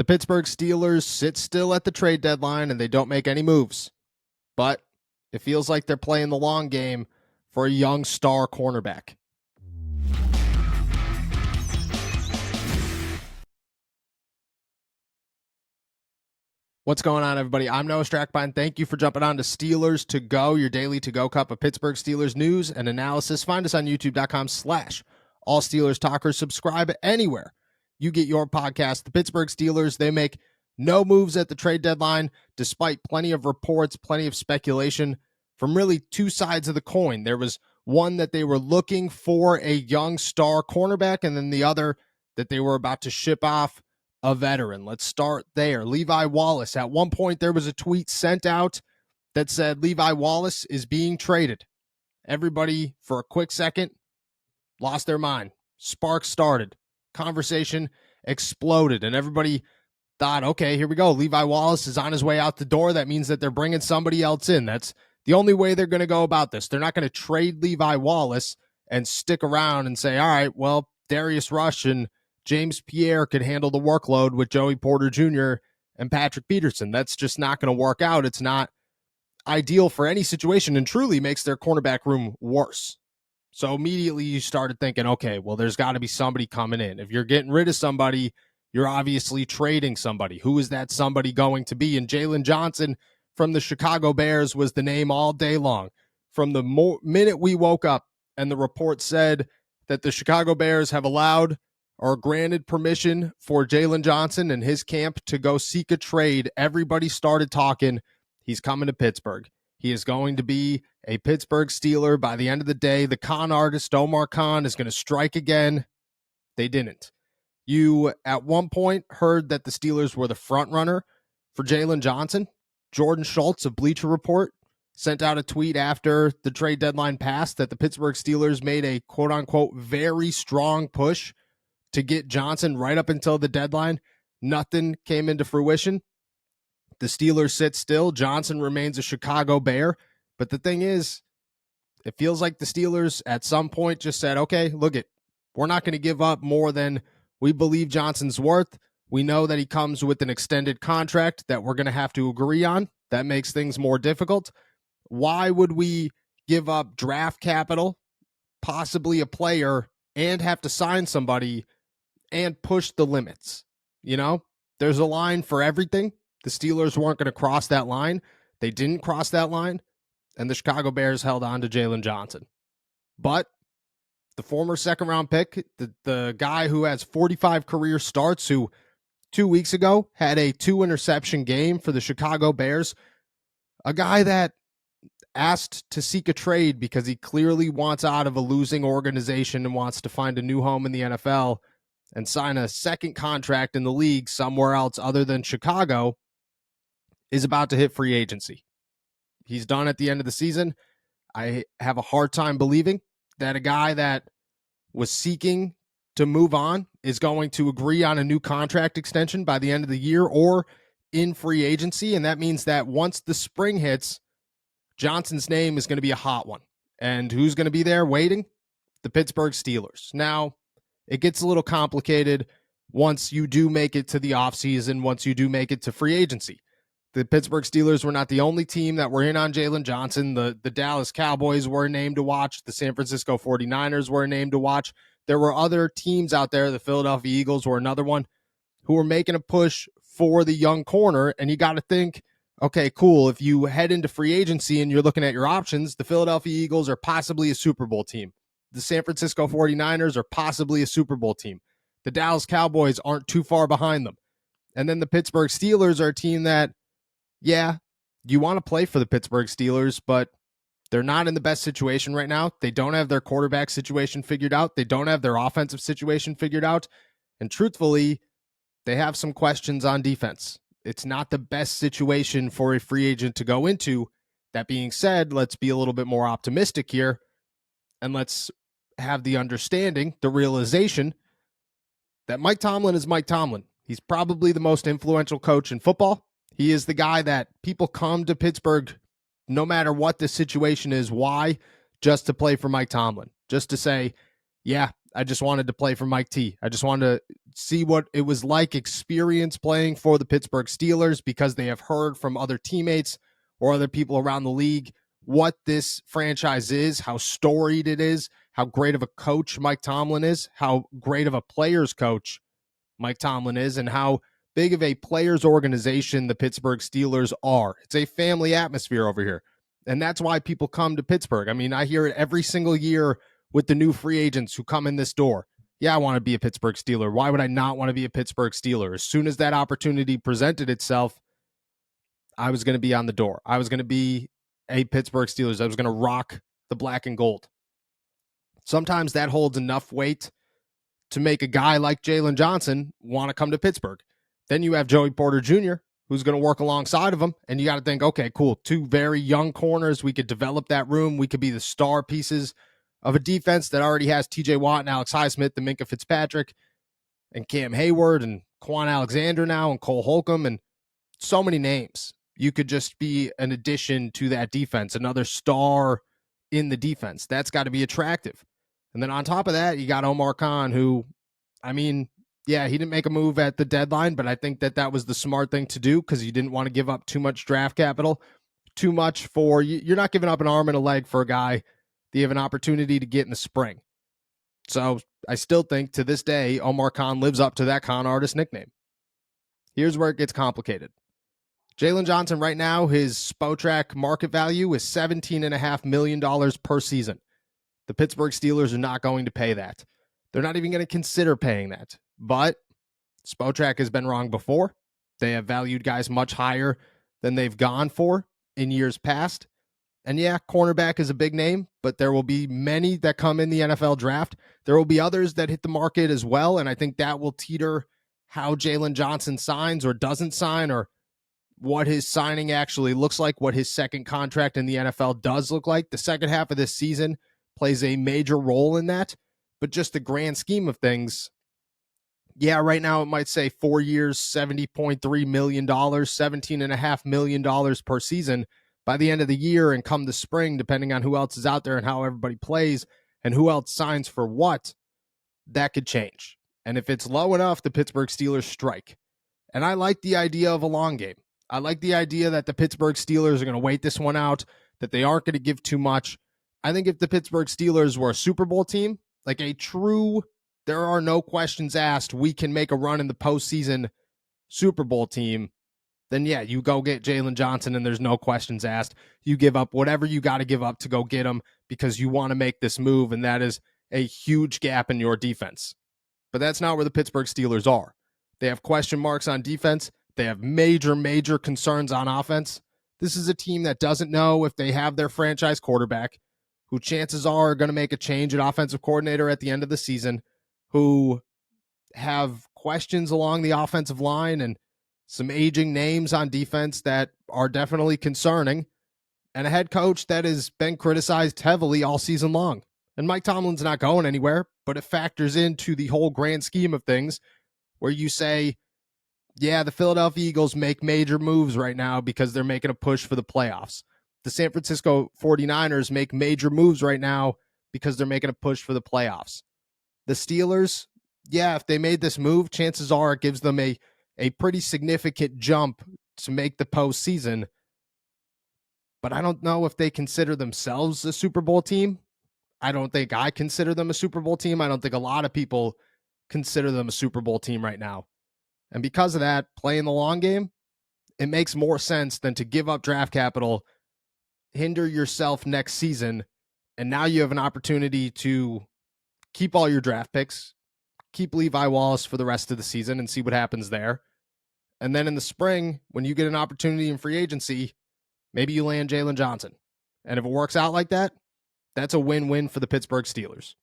The Pittsburgh Steelers sit still at the trade deadline and they don't make any moves. But it feels like they're playing the long game for a young star cornerback. What's going on, everybody? I'm Noah Strackbine. Thank you for jumping on to Steelers to Go, your daily to-go cup of Pittsburgh Steelers news and analysis. Find us on youtube.com/allsteelerstalkers. Subscribe anywhere you get your podcast. The Pittsburgh Steelers, they make no moves at the trade deadline, despite plenty of reports, plenty of speculation from really two sides of the coin. There was one that they were looking for a young star cornerback, and then the other that they were about to ship off a veteran. Let's start there. Levi Wallace. At one point, there was a tweet sent out that said Levi Wallace is being traded. Everybody, for a quick second, lost their mind. Sparks started. Conversation exploded, and everybody thought, okay, here we go. Levi Wallace is on his way out the door. That means that they're bringing somebody else in. That's the only way they're going to go about this. They're not going to trade Levi Wallace and stick around and say, all right, well, Darius Rush and James Pierre could handle the workload with Joey Porter Jr. and Patrick Peterson. That's just not going to work out. It's not ideal for any situation and truly makes their cornerback room worse. So immediately you started thinking, okay, well, there's got to be somebody coming in. If you're getting rid of somebody, you're obviously trading somebody. Who is that somebody going to be? And Jaylon Johnson from the Chicago Bears was the name all day long. From the minute we woke up and the report said that the Chicago Bears have allowed or granted permission for Jaylon Johnson and his camp to go seek a trade, everybody started talking, he's coming to Pittsburgh. He is going to be a Pittsburgh Steeler by the end of the day. The con artist, Omar Khan, is going to strike again. They didn't. You, at one point, heard that the Steelers were the front runner for Jaylon Johnson. Jordan Schultz of Bleacher Report sent out a tweet after the trade deadline passed that the Pittsburgh Steelers made a quote-unquote very strong push to get Johnson right up until the deadline. Nothing came into fruition. The Steelers sit still. Johnson remains a Chicago Bear. But the thing is, it feels like the Steelers at some point just said, okay, look it, we're not going to give up more than we believe Johnson's worth. We know that he comes with an extended contract that we're going to have to agree on. That makes things more difficult. Why would we give up draft capital, possibly a player, and have to sign somebody and push the limits? You know, there's a line for everything. The Steelers weren't going to cross that line. They didn't cross that line, and the Chicago Bears held on to Jaylon Johnson. But the former second-round pick, the guy who has 45 career starts, who 2 weeks ago had a 2-interception game for the Chicago Bears, a guy that asked to seek a trade because he clearly wants out of a losing organization and wants to find a new home in the NFL and sign a second contract in the league somewhere else other than Chicago, is about to hit free agency. He's done at the end of the season. I have a hard time believing that a guy that was seeking to move on is going to agree on a new contract extension by the end of the year or in free agency. And that means that once the spring hits, Johnson's name is going to be a hot one. And who's going to be there waiting? The Pittsburgh Steelers. Now, it gets a little complicated once you do make it to the offseason, once you do make it to free agency. The Pittsburgh Steelers were not the only team that were in on Jaylon Johnson. The Dallas Cowboys were a name to watch. The San Francisco 49ers were a name to watch. There were other teams out there. The Philadelphia Eagles were another one who were making a push for the young corner. And you got to think, okay, cool. If you head into free agency and you're looking at your options, the Philadelphia Eagles are possibly a Super Bowl team. The San Francisco 49ers are possibly a Super Bowl team. The Dallas Cowboys aren't too far behind them. And then the Pittsburgh Steelers are a team that, yeah, you want to play for the Pittsburgh Steelers, but they're not in the best situation right now. They don't have their quarterback situation figured out. They don't have their offensive situation figured out. And truthfully, they have some questions on defense. It's not the best situation for a free agent to go into. That being said, let's be a little bit more optimistic here, and let's have the understanding, the realization that Mike Tomlin is Mike Tomlin. He's probably the most influential coach in football. He is the guy that people come to Pittsburgh, no matter what the situation is. Why? Just to play for Mike Tomlin. Just to say, yeah, I just wanted to play for Mike T. I just wanted to see what it was like, experience playing for the Pittsburgh Steelers, because they have heard from other teammates or other people around the league what this franchise is, how storied it is, how great of a coach Mike Tomlin is, how great of a player's coach Mike Tomlin is, and how big of a players' organization the Pittsburgh Steelers are. It's a family atmosphere over here. And that's why people come to Pittsburgh. I mean, I hear it every single year with the new free agents who come in this door. Yeah, I want to be a Pittsburgh Steeler. Why would I not want to be a Pittsburgh Steeler? As soon as that opportunity presented itself, I was going to be on the door. I was going to be a Pittsburgh Steelers. I was going to rock the black and gold. Sometimes that holds enough weight to make a guy like Jaylon Johnson want to come to Pittsburgh. Then you have Joey Porter Jr., who's going to work alongside of him, and you got to think, okay, cool, two very young corners. We could develop that room. We could be the star pieces of a defense that already has TJ Watt and Alex Highsmith, and Minkah Fitzpatrick, and Cam Hayward, and Quan Alexander now, and Cole Holcomb, and so many names. You could just be an addition to that defense, another star in the defense. That's got to be attractive. And then on top of that, you got Omar Khan, who, I mean, yeah, he didn't make a move at the deadline, but I think that was the smart thing to do because you didn't want to give up too much draft capital, too much for, you're not giving up an arm and a leg for a guy that you have an opportunity to get in the spring. So I still think to this day, Omar Khan lives up to that con artist nickname. Here's where it gets complicated. Jaylon Johnson right now, his Spotrac market value is $17.5 million per season. The Pittsburgh Steelers are not going to pay that. They're not even going to consider paying that. But Spotrac has been wrong before. They have valued guys much higher than they've gone for in years past. And yeah, cornerback is a big name, but there will be many that come in the NFL draft. There will be others that hit the market as well, and I think that will teeter how Jaylon Johnson signs or doesn't sign, or what his signing actually looks like, what his second contract in the NFL does look like. The second half of this season plays a major role in that, but just the grand scheme of things, yeah, right now it might say 4 years, $70.3 million, $17.5 million per season. By the end of the year and come the spring, depending on who else is out there and how everybody plays and who else signs for what, that could change. And if it's low enough, the Pittsburgh Steelers strike. And I like the idea of a long game. I like the idea that the Pittsburgh Steelers are going to wait this one out, that they aren't going to give too much. I think if the Pittsburgh Steelers were a Super Bowl team, like a true, there are no questions asked, we can make a run in the postseason Super Bowl team, then yeah, you go get Jaylon Johnson and there's no questions asked. You give up whatever you got to give up to go get him because you want to make this move, and that is a huge gap in your defense. But that's not where the Pittsburgh Steelers are. They have question marks on defense. They have major, major concerns on offense. This is a team that doesn't know if they have their franchise quarterback, who chances are going to make a change at offensive coordinator at the end of the season, who have questions along the offensive line and some aging names on defense that are definitely concerning, and a head coach that has been criticized heavily all season long. And Mike Tomlin's not going anywhere, but it factors into the whole grand scheme of things where you say, yeah, the Philadelphia Eagles make major moves right now because they're making a push for the playoffs. The San Francisco 49ers make major moves right now because they're making a push for the playoffs. The Steelers, yeah, if they made this move, chances are it gives them a pretty significant jump to make the postseason. But I don't know if they consider themselves a Super Bowl team. I don't think I consider them a Super Bowl team. I don't think a lot of people consider them a Super Bowl team right now. And because of that, playing the long game, it makes more sense than to give up draft capital, hinder yourself next season, and now you have an opportunity to keep all your draft picks, keep Levi Wallace for the rest of the season and see what happens there. And then in the spring, when you get an opportunity in free agency, maybe you land Jaylon Johnson. And if it works out like that, that's a win-win for the Pittsburgh Steelers.